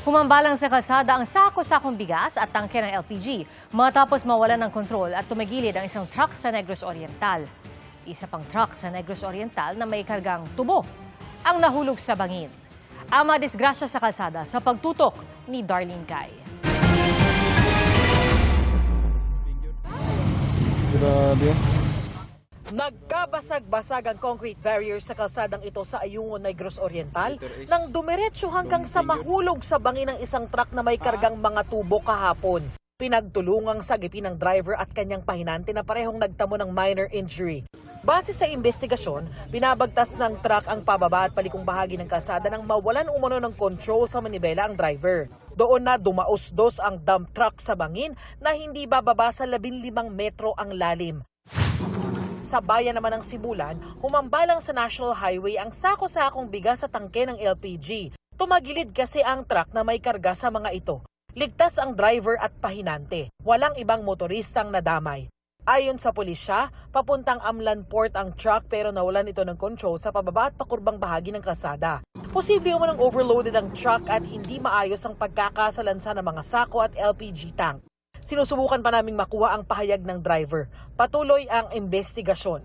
Humambalang sa kalsada ang sako-sakong bigas at tangke ng LPG matapos mawalan ng kontrol at tumagilid ang isang truck sa Negros Oriental. Isa pang truck sa Negros Oriental na may kargang tubo ang nahulog sa bangin. Ang madisgrasya sa kalsada sa pagtutok ni Darlene Kai. Grabe. Nagkabasag-basag ang concrete barrier sa kalsadang ito sa Ayungon, Negros Oriental nang dumiretso hanggang sa mahulog sa bangin ng isang truck na may kargang mga tubo kahapon. Pinagtulungang sagipin ng driver at kanyang pahinante na parehong nagtamo ng minor injury. Base sa investigasyon, binabagtas ng truck ang pababa at palikong bahagi ng kalsada nang mawalan umano ng control sa manibela ang driver. Doon na dumaos-dos ang dump truck sa bangin na hindi bababa sa 15 metro ang lalim. Sa bayan naman ng Sibulan, humambalang sa National Highway ang sako-sakong bigas sa tangke ng LPG. Tumagilid kasi ang truck na may karga sa mga ito. Ligtas ang driver at pahinante. Walang ibang motoristang nadamay. Ayon sa pulisya, papuntang Amlan Port ang truck pero nawalan ito ng control sa pababa at pakurbang bahagi ng kalsada. Posible umanong overloaded ang truck at hindi maayos ang pagkakasalansa ng mga sako at LPG tank. Sinusubukan pa naming makuha ang pahayag ng driver. Patuloy ang investigasyon.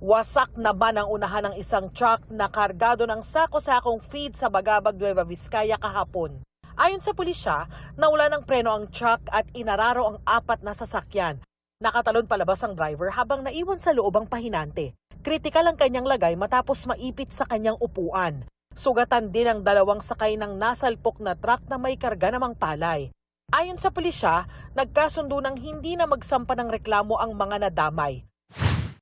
Wasak naman ang unahan ng isang truck na kargado ng sako-sakong feed sa Bagabag, Nueva Vizcaya kahapon. Ayon sa pulisya, nawala ng preno ang truck at inararo ang 4 na sasakyan. Nakatalon palabas ang driver habang naiwan sa loob ang pahinante. Kritikal ang kanyang lagay matapos maipit sa kanyang upuan. Sugatan din ang 2 sakay ng nasalpok na truck na may karga namang palay. Ayon sa pulisya, nagkasundo ng hindi na magsampa ng reklamo ang mga nadamay.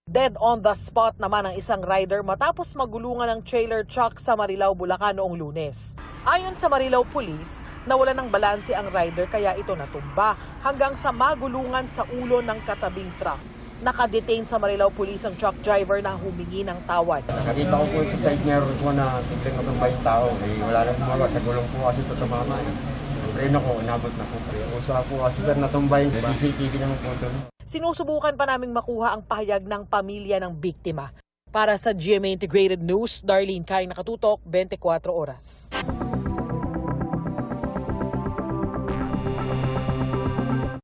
Dead on the spot naman ang isang rider matapos magulungan ng trailer truck sa Marilao, Bulacan noong Lunes. Ayon sa Marilao Police, nawalan ng balanse ang rider kaya ito natumba hanggang sa magulungan sa ulo ng katabing truck. Nakadetain sa Marilao Police ang truck driver na humingi ng tawad. Nakita ko po sa side mirror ko na simpleng matumba yung tao. Wala nang gumawa. Sa gulong po kasi ito tumama. Preno ko, inabot na po. Usa po kasi sir natumbay. CCTV naman po ito. Sinusubukan pa naming makuha ang pahayag ng pamilya ng biktima. Para sa GMA Integrated News, Darlene Kai, nakatutok, 24 oras.